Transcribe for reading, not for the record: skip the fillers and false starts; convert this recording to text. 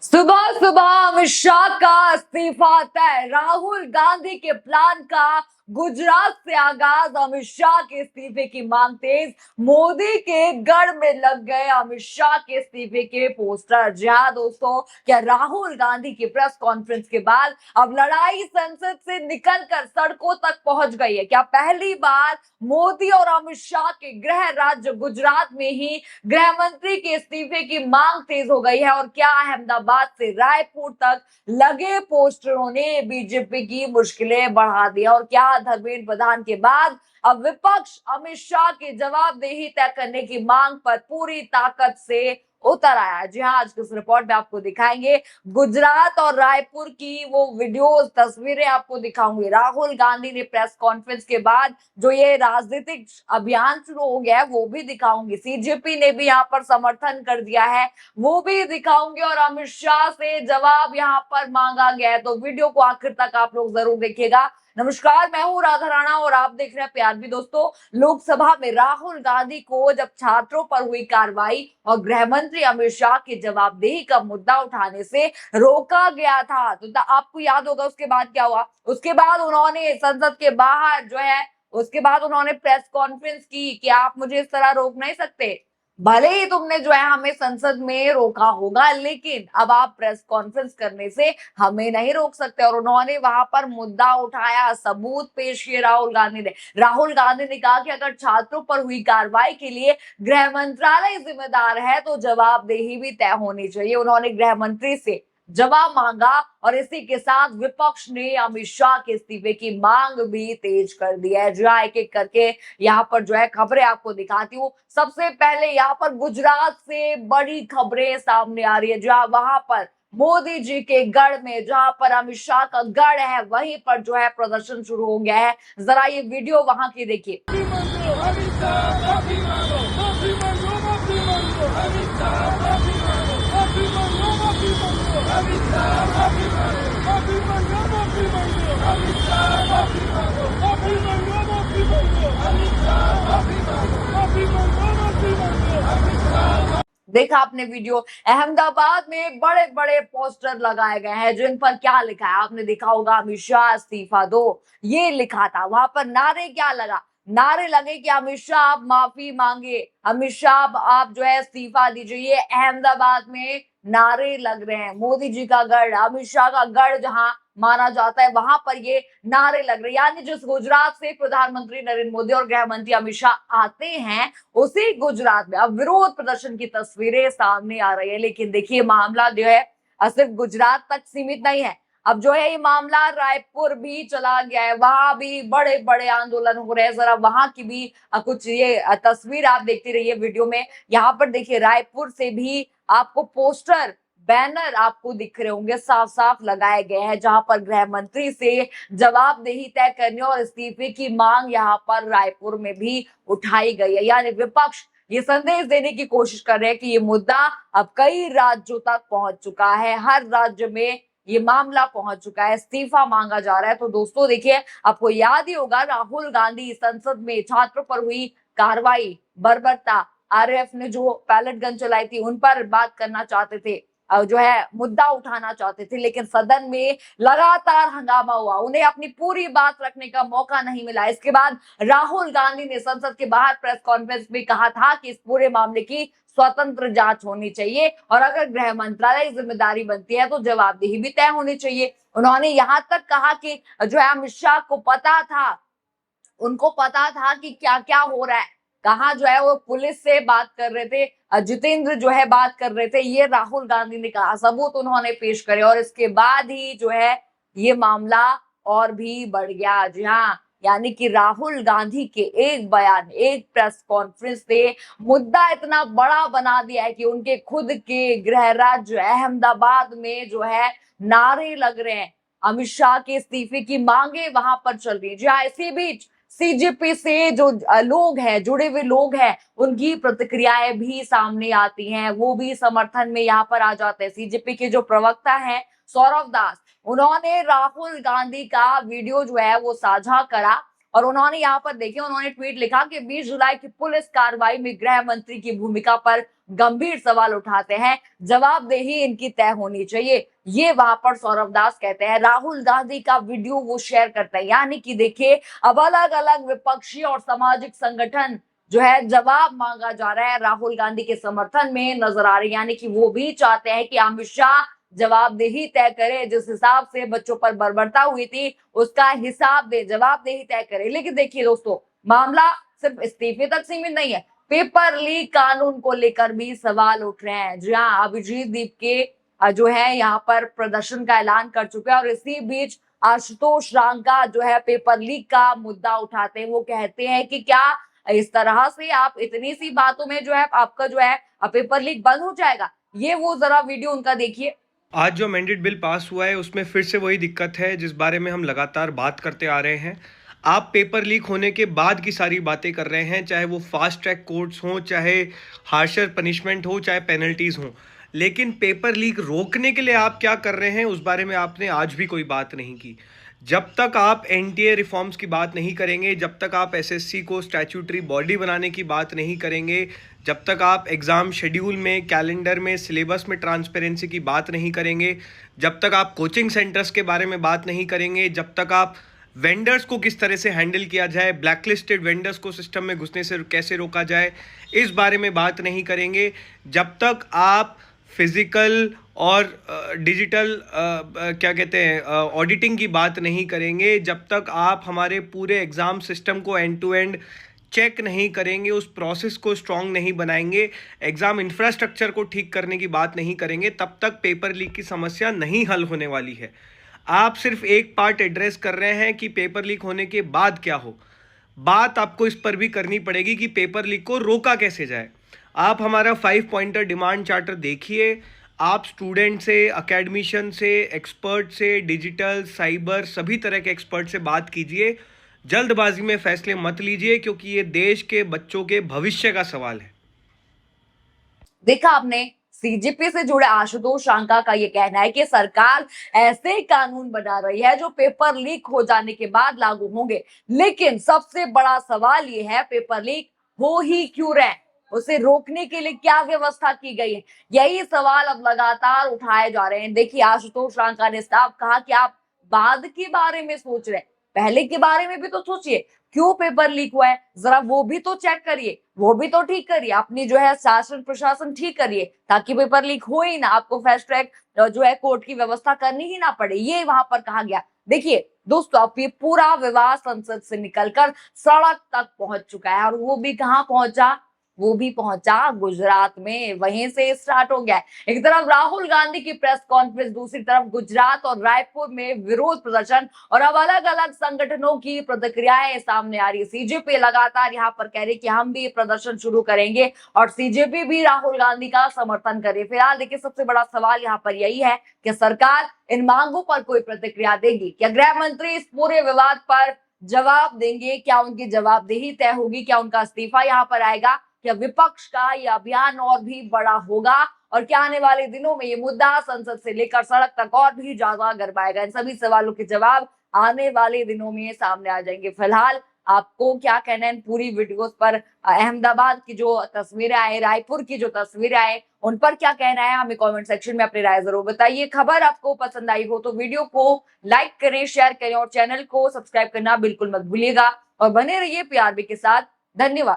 सुबह सुबह अमित शाह का इस्तीफा तय। राहुल गांधी के प्लान का गुजरात से आगाज। अमित शाह के इस्तीफे की मांग तेज। मोदी के गढ़ में लग गए अमित शाह के इस्तीफे के पोस्टर। जी हाँ दोस्तों, क्या राहुल गांधी की प्रेस कॉन्फ्रेंस के बाद अब लड़ाई संसद से निकलकर सड़कों तक पहुंच गई है? क्या पहली बार मोदी और अमित शाह के गृह राज्य गुजरात में ही गृह मंत्री के इस्तीफे की मांग तेज हो गई है? और क्या अहमदाबाद से रायपुर तक लगे पोस्टरों ने बीजेपी की मुश्किलें बढ़ा दी? और क्या धर्मेंद्र प्रधान के बाद अब विपक्ष अमित शाह की जवाबदेही तय करने की मांग पर पूरी ताकत से उतर आया? जी हाँ, आज की इस रिपोर्ट में आपको दिखाएंगे गुजरात और रायपुर की वो वीडियोस, तस्वीरें आपको दिखाऊंगी। राहुल गांधी ने प्रेस कॉन्फ्रेंस के बाद जो ये राजनीतिक अभियान शुरू हो गया है वो भी दिखाऊंगी। सीजेपी ने भी यहाँ पर समर्थन कर दिया है वो भी दिखाऊंगी, और अमित शाह से जवाब यहाँ पर मांगा गया है। तो वीडियो को आखिर तक आप लोग जरूर देखिएगा। नमस्कार, मैं हूं राधा राणा और आप देख रहे हैं प्यार भी। दोस्तों, लोकसभा में राहुल गांधी को जब छात्रों पर हुई कार्रवाई और गृह मंत्री अमित शाह की जवाबदेही का मुद्दा उठाने से रोका गया था, तो आपको याद होगा उसके बाद क्या हुआ। उसके बाद उन्होंने संसद के बाहर जो है उसके बाद उन्होंने प्रेस कॉन्फ्रेंस की कि आप मुझे इस तरह रोक नहीं सकते। भले ही तुमने जो है हमें संसद में रोका होगा, लेकिन अब आप प्रेस कॉन्फ्रेंस करने से हमें नहीं रोक सकते। और उन्होंने वहां पर मुद्दा उठाया, सबूत पेश किए राहुल गांधी ने कहा कि अगर छात्रों पर हुई कार्रवाई के लिए गृह मंत्रालय जिम्मेदार है तो जवाबदेही भी तय होनी चाहिए। उन्होंने गृह मंत्री से जवाब मांगा और इसी के साथ विपक्ष ने अमित शाह के इस्तीफे की मांग भी तेज कर दी है। जो एक एक करके यहाँ पर जो है खबरें आपको दिखाती हूँ। सबसे पहले यहाँ पर गुजरात से बड़ी खबरें सामने आ रही है, जहाँ वहां पर मोदी जी के गढ़ में, जहां पर अमित शाह का गढ़ है, वहीं पर जो है प्रदर्शन शुरू हो गया है। जरा ये वीडियो वहां की देखिए। देखा आपने वीडियो। अहमदाबाद में बड़े बड़े पोस्टर लगाए गए हैं जिन पर क्या लिखा है आपने देखा होगा, अमित शाह इस्तीफा दो, ये लिखा था। वहां पर नारे क्या लगा, नारे लगे कि अमित शाह आप माफी मांगे, अमित शाह आप जो है इस्तीफा दीजिए। ये अहमदाबाद में नारे लग रहे हैं। मोदी जी का गढ़, अमित शाह का गढ़ जहां माना जाता है, वहां पर ये नारे लग रहे हैं। यानी जिस गुजरात से प्रधानमंत्री नरेंद्र मोदी और गृह मंत्री अमित शाह आते हैं, उसी गुजरात में अब विरोध प्रदर्शन की तस्वीरें सामने आ रही है। लेकिन देखिए, मामला जो है सिर्फ गुजरात तक सीमित नहीं है। अब जो है ये मामला रायपुर भी चला गया है, वहां भी बड़े बड़े आंदोलन हो रहे हैं। जरा वहां की भी कुछ ये तस्वीर आप देखते रहिए वीडियो में। यहाँ पर देखिए, रायपुर से भी आपको पोस्टर, बैनर आपको दिख रहे होंगे, साफ साफ लगाए गए हैं, जहां पर गृह मंत्री से जवाबदेही तय करने और इस्तीफे की मांग यहाँ पर रायपुर में भी उठाई गई है। यानी विपक्ष ये संदेश देने की कोशिश कर रहे हैं कि ये मुद्दा अब कई राज्यों तक पहुंच चुका है, हर राज्य में ये मामला पहुंच चुका है, इस्तीफा मांगा जा रहा है। तो दोस्तों देखिए, आपको याद ही होगा राहुल गांधी संसद में छात्रों पर हुई कार्रवाई, बर्बरता, आरएएफ ने जो पैलेट गन चलाई थी उन पर बात करना चाहते थे, जो है मुद्दा उठाना चाहते थे, लेकिन सदन में लगातार हंगामा हुआ, उन्हें अपनी पूरी बात रखने का मौका नहीं मिला। इसके बाद राहुल गांधी ने संसद के बाहर प्रेस कॉन्फ्रेंस में कहा था कि इस पूरे मामले की स्वतंत्र जांच होनी चाहिए और अगर गृह मंत्रालय जिम्मेदारी बनती है तो जवाबदेही भी तय होनी चाहिए। उन्होंने यहां तक कहा कि जो है अमित शाह को पता था, उनको पता था कि क्या क्या हो रहा है, कहा जो है वो पुलिस से बात कर रहे थे, जितेंद्र जो है बात कर रहे थे, ये राहुल गांधी ने कहा, सबूत उन्होंने पेश करे और इसके बाद ही जो है ये मामला और भी बढ़ गया। जी हाँ, यानी कि राहुल गांधी के एक बयान, एक प्रेस कॉन्फ्रेंस ने मुद्दा इतना बड़ा बना दिया है कि उनके खुद के गृह राज्य अहमदाबाद में जो है नारे लग रहे हैं, अमित शाह के इस्तीफे की मांगे वहां पर चल रही है। जी हाँ, इसी बीच सीजेपी से जो लोग हैं, जुड़े हुए लोग हैं, उनकी प्रतिक्रियाएं भी सामने आती हैं, वो भी समर्थन में यहाँ पर आ जाते हैं। सीजेपी के जो प्रवक्ता हैं सौरभ दास, उन्होंने राहुल गांधी का वीडियो जो है वो साझा करा और उन्होंने यहाँ पर देखिए, उन्होंने ट्वीट लिखा कि 20 जुलाई की पुलिस कार्रवाई में गृह मंत्री की भूमिका पर गंभीर सवाल उठाते हैं, जवाबदेही इनकी तय होनी चाहिए। ये वहां पर सौरभ दास कहते हैं। राहुल गांधी का वीडियो वो शेयर करते हैं, यानी कि देखिए अब अलग अलग विपक्षी और सामाजिक संगठन जो है जवाब मांगा जा रहा है, राहुल गांधी के समर्थन में नजर आ रही है, यानी कि वो भी चाहते हैं कि अमित शाह जवाबदेही तय करे, जिस हिसाब से बच्चों पर बर्बरता हुई थी उसका हिसाब दे, जवाबदेही तय करे। लेकिन देखिए दोस्तों, मामला सिर्फ इस्तीफे तक सीमित नहीं है, पेपर लीक कानून को लेकर भी सवाल उठ रहे हैं। जी हाँ, अभिजीत दीप के जो है यहाँ पर प्रदर्शन का ऐलान कर चुके हैं, और इसी बीच आशुतोष रांका जो है पेपर लीक का मुद्दा उठाते हैं। वो कहते हैं कि क्या इस तरह से आप इतनी सी बातों में जो है आपका जो है पेपर लीक बंद हो जाएगा? ये वो जरा वीडियो उनका देखिए। आज जो अमेंडेड बिल पास हुआ है उसमें फिर से वही दिक्कत है जिस बारे में हम लगातार बात करते आ रहे हैं। आप पेपर लीक होने के बाद की सारी बातें कर रहे हैं, चाहे वो फास्ट ट्रैक कोर्ट्स हों, चाहे हार्शर पनिशमेंट हो, चाहे पेनल्टीज हों, लेकिन पेपर लीक रोकने के लिए आप क्या कर रहे हैं उस बारे में आपने आज भी कोई बात नहीं की। जब तक आप एनटीए रिफॉर्म्स की बात नहीं करेंगे, जब तक आप एसएससी को स्टैट्यूटरी बॉडी बनाने की बात नहीं करेंगे, जब तक आप एग्ज़ाम शेड्यूल में, कैलेंडर में, सिलेबस में ट्रांसपेरेंसी की बात नहीं करेंगे, जब तक आप कोचिंग सेंटर्स के बारे में बात नहीं करेंगे, जब तक आप वेंडर्स को किस तरह से हैंडल किया जाए, ब्लैकलिस्टेड वेंडर्स को सिस्टम में घुसने से कैसे रोका जाए, इस बारे में बात नहीं करेंगे, जब तक आप फिजिकल और डिजिटल क्या कहते हैं ऑडिटिंग की बात नहीं करेंगे, जब तक आप हमारे पूरे एग्ज़ाम सिस्टम को एंड टू एंड चेक नहीं करेंगे, उस प्रोसेस को स्ट्रॉन्ग नहीं बनाएंगे, एग्ज़ाम इंफ्रास्ट्रक्चर को ठीक करने की बात नहीं करेंगे, तब तक पेपर लीक की समस्या नहीं हल होने वाली है। आप सिर्फ एक पार्ट एड्रेस कर रहे हैं कि पेपर लीक होने के बाद क्या हो। बात आपको इस पर भी करनी पड़ेगी कि पेपर लीक को रोका कैसे जाए। आप हमारा 5 पॉइंटर डिमांड चार्टर देखिए, आप स्टूडेंट से, अकेडमिशियन से, एक्सपर्ट से, डिजिटल, साइबर, सभी तरह के एक्सपर्ट से बात कीजिए। जल्दबाजी में फैसले मत लीजिए, क्योंकि ये देश के बच्चों के भविष्य का सवाल है। देखा आपने, सीजेपी से जुड़े आशुतोष शांका का ये कहना है कि सरकार ऐसे कानून बना रही है जो पेपर लीक हो जाने के बाद लागू होंगे, लेकिन सबसे बड़ा सवाल ये है पेपर लीक हो ही क्यों रहे, उसे रोकने के लिए क्या व्यवस्था की गई है? यही सवाल अब लगातार उठाए जा रहे हैं। देखिए, आशुतोष शांका ने साफ कहा कि आप बाद के बारे में सोच रहे हैं, पहले के बारे में भी तो सोचिए, क्यों पेपर लीक हुआ है जरा वो भी तो चेक करिए, वो भी तो ठीक करिए, अपनी जो है शासन प्रशासन ठीक करिए, ताकि पेपर लीक हो ही ना, आपको फास्ट ट्रैक जो है कोर्ट की व्यवस्था करनी ही ना पड़े। ये वहां पर कहा गया। देखिए दोस्तों, अब ये पूरा विवाद संसद से निकलकर सड़क तक पहुंच चुका है, और वो भी कहां पहुंचा? वो भी पहुंचा गुजरात में, वहीं से स्टार्ट हो गया है। एक तरफ राहुल गांधी की प्रेस कॉन्फ्रेंस, दूसरी तरफ गुजरात और रायपुर में विरोध प्रदर्शन, और अब अलग अलग संगठनों की प्रतिक्रियाएं सामने आ रही है। सीजेपी लगातार यहाँ पर कह रही कि हम भी प्रदर्शन शुरू करेंगे, और सीजेपी भी राहुल गांधी का समर्थन करे। फिलहाल देखिए, सबसे बड़ा सवाल यहाँ पर यही है कि सरकार इन मांगों पर कोई प्रतिक्रिया देगी क्या? गृह मंत्री इस पूरे विवाद पर जवाब देंगे? क्या उनकी जवाबदेही तय होगी? क्या उनका इस्तीफा यहाँ पर आएगा? क्या विपक्ष का यह अभियान और भी बड़ा होगा? और क्या आने वाले दिनों में ये मुद्दा संसद से लेकर सड़क तक और भी ज्यादा गरमाएगा? इन सभी सवालों के जवाब आने वाले दिनों में सामने आ जाएंगे। फिलहाल आपको क्या कहना है इन पूरी वीडियोस पर? अहमदाबाद की जो तस्वीरें आए, रायपुर की जो तस्वीरें आए, उन पर क्या कहना है? हमें कमेंट सेक्शन में अपनी राय जरूर बताइए। खबर आपको पसंद आई हो तो वीडियो को लाइक करें, शेयर करें, और चैनल को सब्सक्राइब करना बिल्कुल मत भूलिएगा, और बने रहिए पीआरबी के साथ। धन्यवाद।